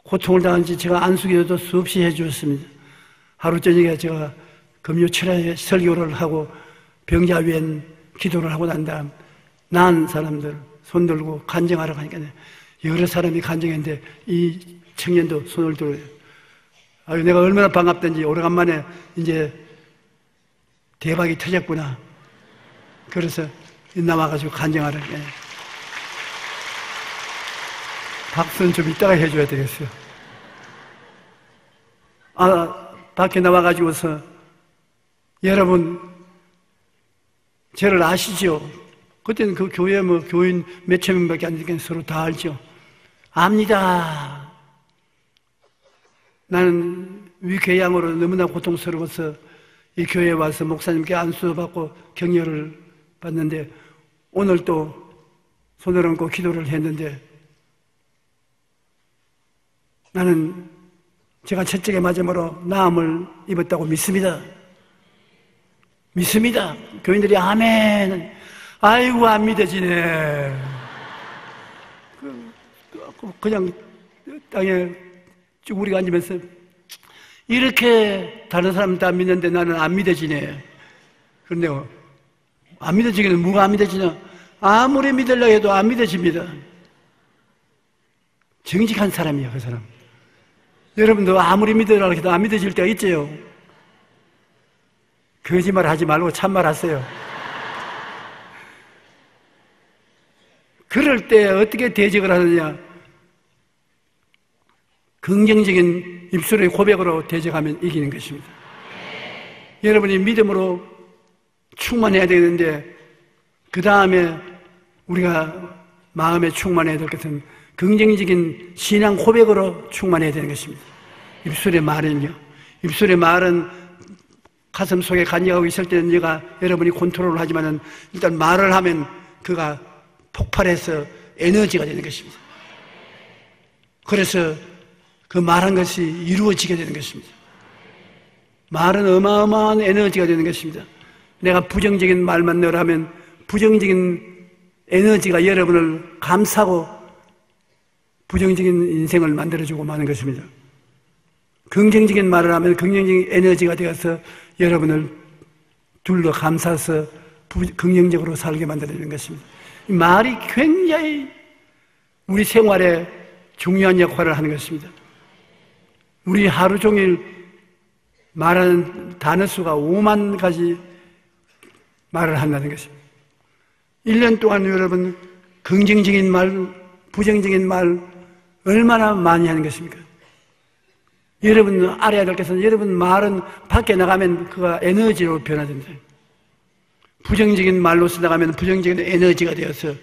고통을 당한지 제가 안수기도도 수없이 해주었습니다. 하루 저녁에 제가 금요 철야 설교를 하고 병자위엔 기도를 하고 난 다음 나은 사람들 손 들고 간증하러 가니까 여러 사람이 간증했는데 이 청년도 손을 들어요. 아유, 내가 얼마나 반갑던지 오래간만에 이제 대박이 터졌구나. 그래서 나와가지고 간증하러. 박수는 좀 이따가 해줘야 되겠어요. 밖에 나와가지고서 여러분 저를 아시죠? 그때는 그 교회 교인 몇천 명밖에 안 되니까 서로 다 알죠. 압니다. 나는 위궤양으로 너무나 고통스러워서 이 교회에 와서 목사님께 안수도 받고 격려를 받는데 오늘 또 손을 얹고 기도를 했는데 나는 제가 첫째게 마지막으로 나음을 입었다고 믿습니다. 믿습니다. 교인들이 아멘. 아이고 안 믿어지네. 그냥 땅에 쭈구리가 앉으면서 이렇게 다른 사람 다 믿는데 나는 안 믿어지네. 그런데 안 믿어지기는 뭐가 안 믿어지냐? 아무리 믿으려고 해도 안 믿어집니다. 정직한 사람이에요, 그 사람. 여러분도 아무리 믿으려고 해도 안 믿어질 때가 있죠. 거짓말 하지 말고 참말 하세요. 그럴 때 어떻게 대적을 하느냐? 긍정적인 입술의 고백으로 대적하면 이기는 것입니다. 여러분이 믿음으로 충만해야 되는데 그 다음에 우리가 마음에 충만해야 될 것은 긍정적인 신앙 고백으로 충만해야 되는 것입니다. 입술의 말은요. 입술의 말은 가슴 속에 간직하고 있을 때는 여러분이 컨트롤을 하지만은 일단 말을 하면 그가 폭발해서 에너지가 되는 것입니다. 그래서 그 말한 것이 이루어지게 되는 것입니다. 말은 어마어마한 에너지가 되는 것입니다. 내가 부정적인 말만 늘 하면 부정적인 에너지가 여러분을 감싸고 부정적인 인생을 만들어주고 마는 것입니다. 긍정적인 말을 하면 긍정적인 에너지가 되어서 여러분을 둘러 감싸서 긍정적으로 살게 만들어주는 것입니다. 이 말이 굉장히 우리 생활에 중요한 역할을 하는 것입니다. 우리 하루 종일 말하는 단어 수가 5만 가지 말을 한다는 것입니다. 1년 동안 여러분 긍정적인 말, 부정적인 말 얼마나 많이 하는 것입니까? 여러분 알아야 될 것은 여러분 말은 밖에 나가면 그가 에너지로 변화됩니다. 부정적인 말로서 나가면 부정적인 에너지가 되어서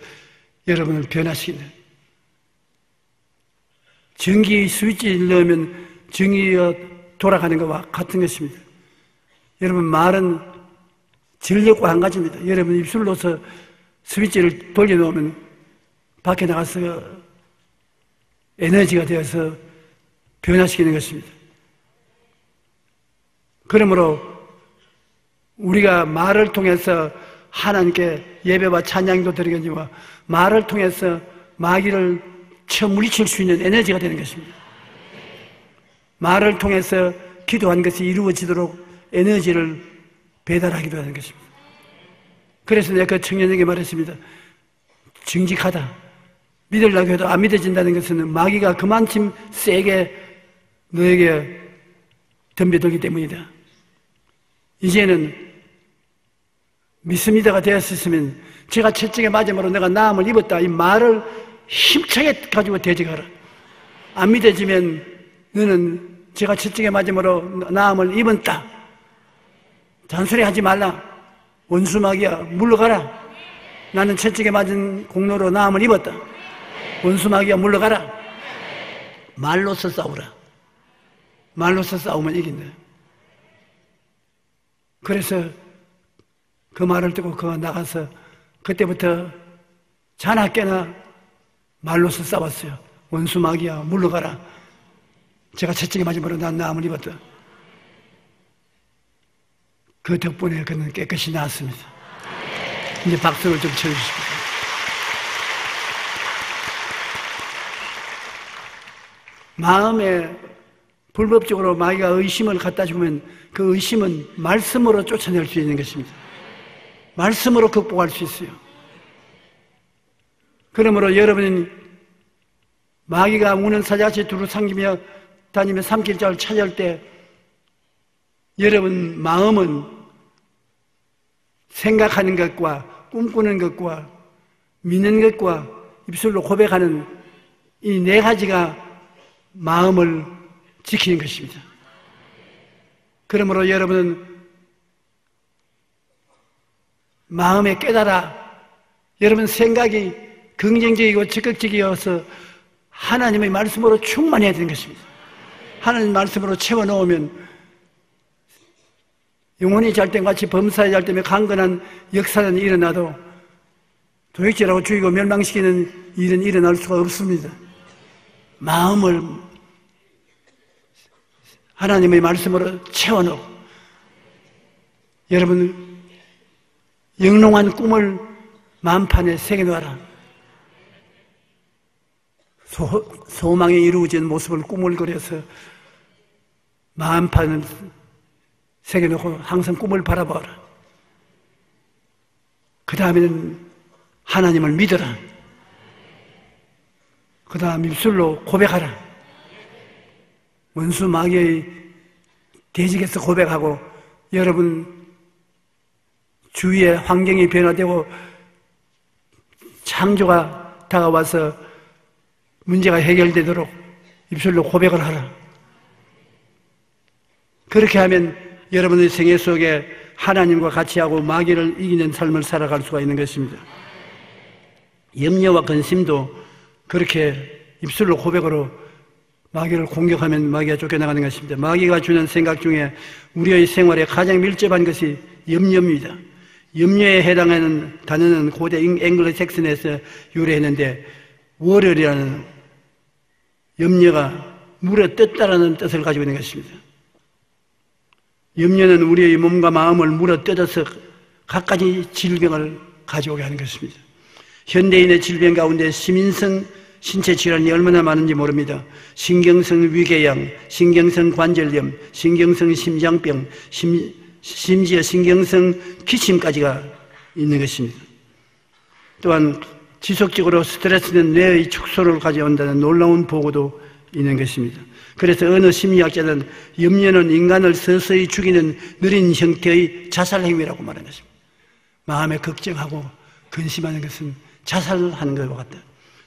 여러분을 변화시킨다. 전기 스위치를 넣으면 전기가 돌아가는 것과 같은 것입니다. 여러분 말은 전력과 한 가지입니다. 여러분 입술로서 스위치를 돌려놓으면 밖에 나가서 에너지가 되어서 변화시키는 것입니다. 그러므로 우리가 말을 통해서 하나님께 예배와 찬양도 드리겠지만 말을 통해서 마귀를 쳐물리칠 수 있는 에너지가 되는 것입니다. 말을 통해서 기도한 것이 이루어지도록 에너지를 배달하기도 하는 것입니다. 그래서 내가 그 청년에게 말했습니다. 정직하다. 믿으려고 해도 안 믿어진다는 것은 마귀가 그만큼 세게 너에게 덤벼들기 때문이다. 이제는 믿습니다가 되었으면 제가 채찍에 맞음으로 내가 나음을 입었다, 이 말을 힘차게 가지고 대적하라. 안 믿어지면 너는 제가 채찍에 맞음으로 나음을 입었다, 잔소리 하지 말라, 원수마귀야 물러가라. 나는 채찍에 맞은 공로로 나음을 입었다, 원수마귀야 물러가라. 말로서 싸우라. 말로서 싸우면 이긴다. 그래서 그 말을 듣고 그가 나가서 그때부터 자나 깨나 말로서 싸웠어요. 원수마귀야 물러가라. 제가 채찍에 맞음으로 난 나음을 입었다. 그 덕분에 그는 깨끗이 나았습니다. 이제 박수를 좀 쳐주십시오. 마음에 불법적으로 마귀가 의심을 갖다 주면 그 의심은 말씀으로 쫓아낼 수 있는 것입니다. 말씀으로 극복할 수 있어요. 그러므로 여러분은 마귀가 우는 사자같이 두루 삼키며 다니며 삼킬 자를 찾을 때 여러분 마음은 생각하는 것과 꿈꾸는 것과 믿는 것과 입술로 고백하는 이 네 가지가 마음을 지키는 것입니다. 그러므로 여러분은 마음에 깨달아 여러분 생각이 긍정적이고 적극적이어서 하나님의 말씀으로 충만해야 되는 것입니다. 하나님 말씀으로 채워넣으면 영혼이 잘 때 같이 범사에 잘 때면 강건한 역사는 일어나도 도둑질하고 죽이고 멸망시키는 일은 일어날 수가 없습니다. 마음을 하나님의 말씀으로 채워넣고 여러분 영롱한 꿈을 마음판에 새겨놓아라. 소망에 이루어진 모습을 꿈을 그려서 마음판을 새겨놓고 항상 꿈을 바라봐라. 그 다음에는 하나님을 믿어라. 그 다음 입술로 고백하라. 원수 마귀의 대적에서 고백하고 여러분 주위의 환경이 변화되고 창조가 다가와서 문제가 해결되도록 입술로 고백을 하라. 그렇게 하면 여러분의 생애 속에 하나님과 같이 하고 마귀를 이기는 삶을 살아갈 수가 있는 것입니다. 염려와 근심도 그렇게 입술로 고백으로 마귀를 공격하면 마귀가 쫓겨나가는 것입니다. 마귀가 주는 생각 중에 우리의 생활에 가장 밀접한 것이 염려입니다. 염려에 해당하는 단어는 고대 앵글로색슨에서 유래했는데 월요일이라는 염려가 물에 뜯다라는 뜻을 가지고 있는 것입니다. 염려는 우리의 몸과 마음을 물어 뜯어서 갖가지 질병을 가져오게 하는 것입니다. 현대인의 질병 가운데 시민성 신체 질환이 얼마나 많은지 모릅니다. 신경성 위궤양, 신경성 관절염, 신경성 심장병, 심지어 신경성 기침까지가 있는 것입니다. 또한 지속적으로 스트레스는 뇌의 축소를 가져온다는 놀라운 보고도 있는 것입니다. 그래서 어느 심리학자는 염려는 인간을 서서히 죽이는 느린 형태의 자살 행위라고 말하는 것입니다. 마음에 걱정하고 근심하는 것은 자살하는 것과 같다.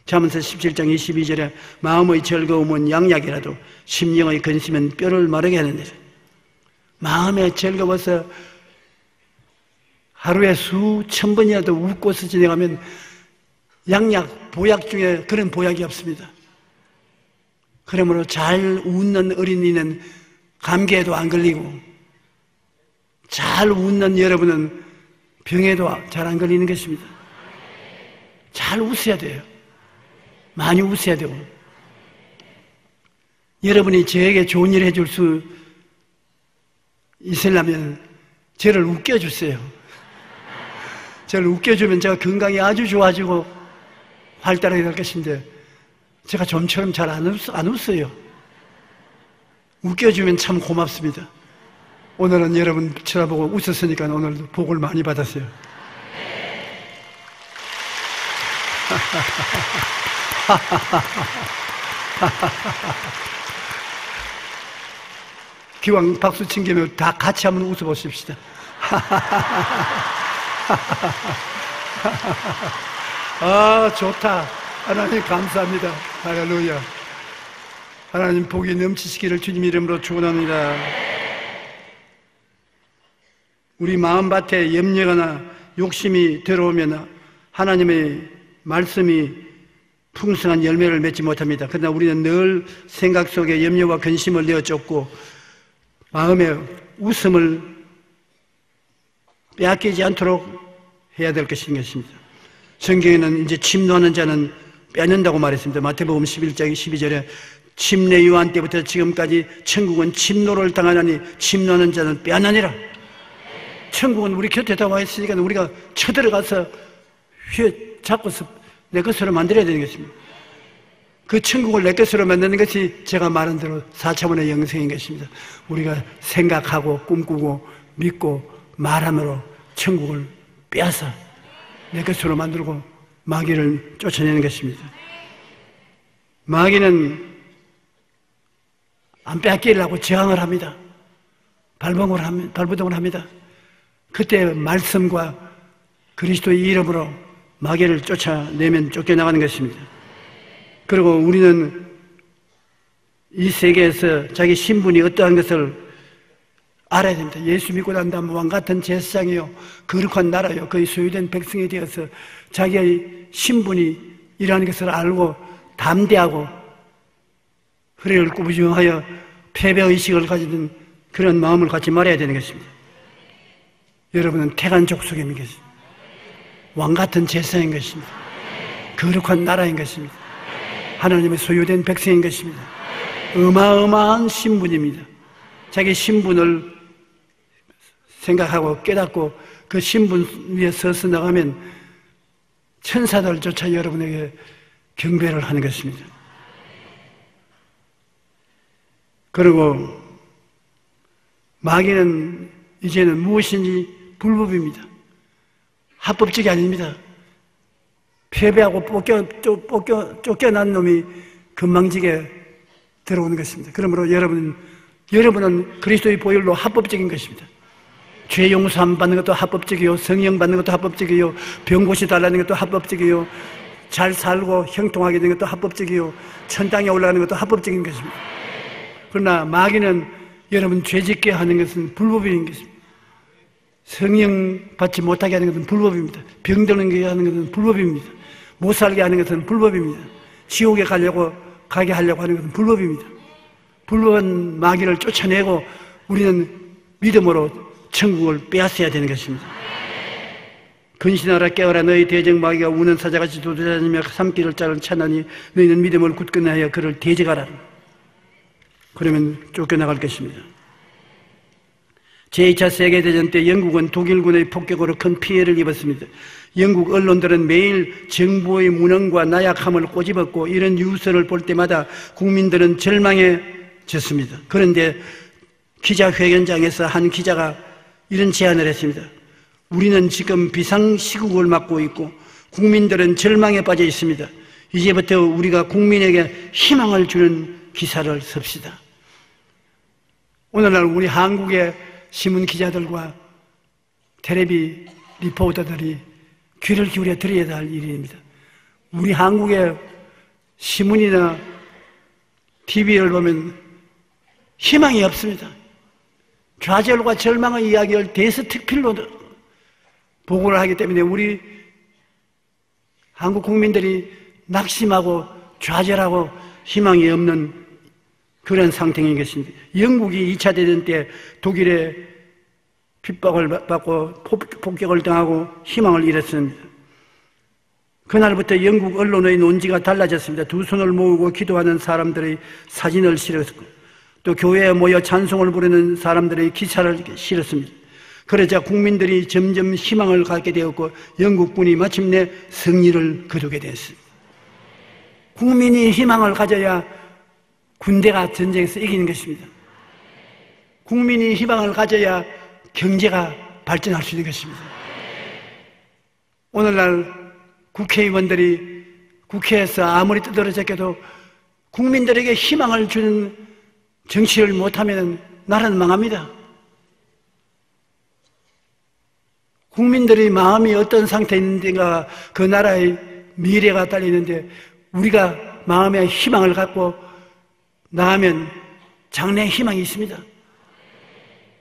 잠언서 17장 22절에 마음의 즐거움은 양약이라도 심령의 근심은 뼈를 마르게 하는데 마음에 즐거워서 하루에 수천 번이라도 웃고서 지내가면 양약, 보약 중에 그런 보약이 없습니다. 그러므로 잘 웃는 어린이는 감기에도 안 걸리고 잘 웃는 여러분은 병에도 잘 안 걸리는 것입니다. 잘 웃어야 돼요. 많이 웃어야 되고 여러분이 저에게 좋은 일 해줄 수 있으려면 저를 웃겨주세요. 저를 웃겨주면 제가 건강이 아주 좋아지고 활달하게 될 것인데 제가 좀처럼 잘 안 웃어요. 웃겨주면 참 고맙습니다. 오늘은 여러분 쳐다보고 웃었으니까 오늘도 복을 많이 받았어요. 기왕 박수 친 김에 다 같이 한번 웃어보십시다. 아, 좋다. 하나님 감사합니다. 할렐루야. 하나님 복이 넘치시기를 주님 이름으로 축원합니다. 우리 마음밭에 염려나 욕심이 들어오면 하나님의 말씀이 풍성한 열매를 맺지 못합니다. 그러나 우리는 늘 생각 속에 염려와 근심을 내어 쫓고 마음에 웃음을 빼앗기지 않도록 해야 될 것입니다. 성경에는 이제 침노하는 자는 빼앗는다고 말했습니다. 마태복음 11장 12절에 침례 요한 때부터 지금까지 천국은 침노를 당하나니 침노하는 자는 빼앗느니라. 천국은 우리 곁에 다 와 있으니까 우리가 쳐들어가서 휘어 잡고서 내 것으로 만들어야 되는 것입니다. 그 천국을 내 것으로 만드는 것이 제가 말한 대로 4차원의 영생인 것입니다. 우리가 생각하고 꿈꾸고 믿고 말함으로 천국을 빼앗아 내 것으로 만들고 마귀를 쫓아내는 것입니다. 마귀는 안 빼앗기려고 저항을 합니다. 발버둥을 합니다. 그때 말씀과 그리스도의 이름으로 마귀를 쫓아내면 쫓겨나가는 것입니다. 그리고 우리는 이 세계에서 자기 신분이 어떠한 것을 알아야 됩니다. 예수 믿고 난 다음 왕같은 제사장이요 거룩한 나라요 그의 소유된 백성이 되어서 자기의 신분이 이러한 것을 알고 담대하고 허리를 꾸부정하여 패배의식을 가지는 그런 마음을 갖지 말아야 되는 것입니다. 여러분은 택한 족속인 것입니다. 왕같은 제사인 것입니다. 거룩한 나라인 것입니다. 하나님의 소유된 백성인 것입니다. 어마어마한 신분입니다. 자기 신분을 생각하고 깨닫고 그 신분 위에 서서 나가면 천사들조차 여러분에게 경배를 하는 것입니다. 그리고 마귀는 이제는 무엇인지 불법입니다. 합법적이 아닙니다. 패배하고 쫓겨난 놈이 건망지게 들어오는 것입니다. 그러므로 여러분은 그리스도의 보혈로 합법적인 것입니다. 죄 용서함 받는 것도 합법적이요, 성령 받는 것도 합법적이요, 병고시 달라는 것도 합법적이요, 잘 살고 형통하게 되는 것도 합법적이요, 천당에 올라가는 것도 합법적인 것입니다. 그러나 마귀는 여러분 죄짓게 하는 것은 불법인 것입니다. 성령 받지 못하게 하는 것은 불법입니다. 병드는 하는 것은 불법입니다. 못 살게 하는 것은 불법입니다. 지옥에 가게 하려고 하는 것은 불법입니다. 불법한 마귀를 쫓아내고 우리는 믿음으로 천국을 빼앗아야 되는 것입니다. 근신하라 깨어라 너희 대적 마귀가 우는 사자같이 도도다니며 삼키를 자를 찾나니 너희는 믿음을 굳건히 하여 그를 대적하라. 그러면 쫓겨나갈 것입니다. 제2차 세계대전 때 영국은 독일군의 폭격으로 큰 피해를 입었습니다. 영국 언론들은 매일 정부의 무능과 나약함을 꼬집었고 이런 뉴스를 볼 때마다 국민들은 절망에 졌습니다. 그런데 기자회견장에서 한 기자가 이런 제안을 했습니다. 우리는 지금 비상시국을 맞고 있고 국민들은 절망에 빠져 있습니다. 이제부터 우리가 국민에게 희망을 주는 기사를 씁시다. 오늘날 우리 한국의 신문 기자들과 텔레비 리포터들이 귀를 기울여 들어야 할 일입니다. 우리 한국의 신문이나 TV를 보면 희망이 없습니다. 좌절과 절망의 이야기를 대서특필로 보고를 하기 때문에 우리 한국 국민들이 낙심하고 좌절하고 희망이 없는 그런 상태인 것입니다. 영국이 2차 대전 때 독일의 핍박을 받고 폭격을 당하고 희망을 잃었습니다. 그날부터 영국 언론의 논지가 달라졌습니다. 두 손을 모으고 기도하는 사람들의 사진을 실었고 또 교회에 모여 찬송을 부르는 사람들의 기사를 실었습니다. 그러자 국민들이 점점 희망을 갖게 되었고 영국군이 마침내 승리를 거두게 되었습니다. 국민이 희망을 가져야 군대가 전쟁에서 이기는 것입니다. 국민이 희망을 가져야 경제가 발전할 수 있는 것입니다. 오늘날 국회의원들이 국회에서 아무리 뜯어졌게도 국민들에게 희망을 주는 정치를 못하면 나라는 망합니다. 국민들의 마음이 어떤 상태에 있는가 그 나라의 미래가 달리는데 우리가 마음의 희망을 갖고 나가면 장래의 희망이 있습니다.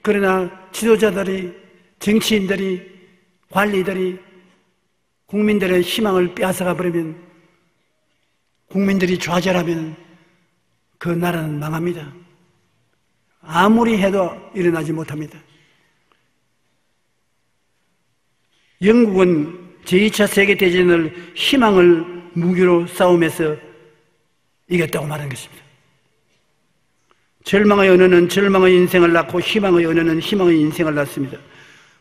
그러나 지도자들이, 정치인들이, 관리들이 국민들의 희망을 빼앗아가 버리면, 국민들이 좌절하면 그 나라는 망합니다. 아무리 해도 일어나지 못합니다. 영국은 제2차 세계대전을 희망을 무기로 싸움에서 이겼다고 말하는 것입니다. 절망의 언어는 절망의 인생을 낳고 희망의 언어는 희망의 인생을 낳습니다.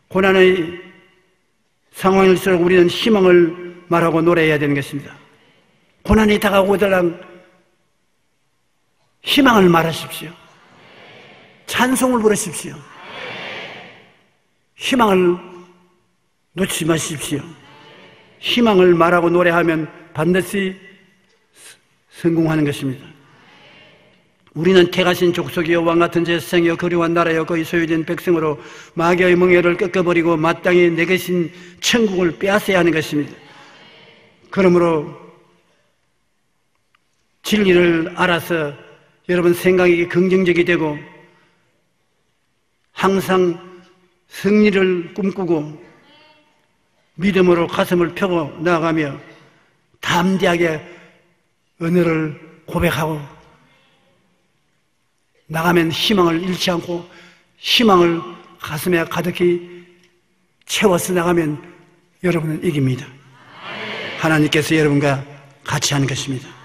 고난의 상황일수록 우리는 희망을 말하고 노래해야 되는 것입니다. 고난이 다가오더라 희망을 말하십시오. 찬송을 부르십시오. 희망을 놓치지 마십시오. 희망을 말하고 노래하면 반드시 성공하는 것입니다. 우리는 택하신 족속이요 왕같은 제사장이요 거룩한 나라요 거의 소유된 백성으로 마귀의 멍에를 꺾어버리고 마땅히 내 것인 천국을 빼앗아야 하는 것입니다. 그러므로 진리를 알아서 여러분 생각이 긍정적이 되고 항상 승리를 꿈꾸고 믿음으로 가슴을 펴고 나아가며 담대하게 언어를 고백하고 나가면 희망을 잃지 않고 희망을 가슴에 가득히 채워서 나가면 여러분은 이깁니다. 하나님께서 여러분과 같이 하는 것입니다.